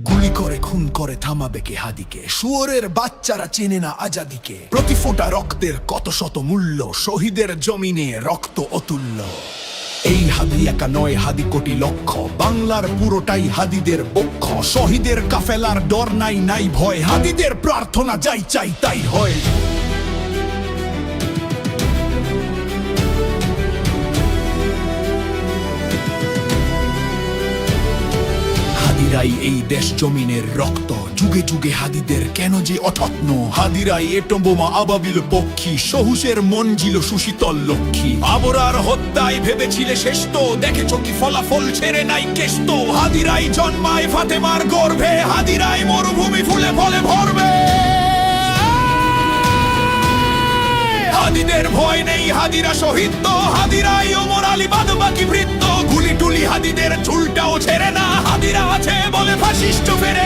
গুলি করে খুন করে থামাবে কে হাদিকে? শুয়োরের বাচ্চারা চেনে না আজাদিকে। প্রতি ফোঁটা রক্তের কত শত মূল্য, শহীদের জমিনে রক্ত অতুল্য। এই হাদি একা নয়, হাদি কোটি লক্ষ, বাংলার পুরোটাই হাদিদের পক্ষ। শহীদের কাফেলার ডর নাই, নাই ভয়, হাদিদের প্রার্থনা যাই চাই তাই হয়। হাদিরাই এই দেশ জমিনের রক্ত, যুগে যুগে হাদিদের কেন যে অযত্ন। হাদিরাই এটম বোমা আবাবিল পক্ষী, সহুসের মঞ্জিল সুশীতল লক্ষ্মী। আবরার হত্যায় ভেবেছিলে শেষ তো, দেখেছ কি ফলাফল ছেড়ে নাই কেষ্ট। হাদিরাই জন্মায় ফাতেমার গর্ভে, হাদিরাই মরুভূমি ফুলে ফলে ভরবে। হাদিদের ভয় নেই, হাদিরা শহীদ তো, হাদিরাই ওমর আলী বাদ বাকি বৃত্ত। গুলি টুলি হাদিদের চুলটাও ছেড়ে না, হাদিরা আছে বলে ফাশিস্ট ফেরে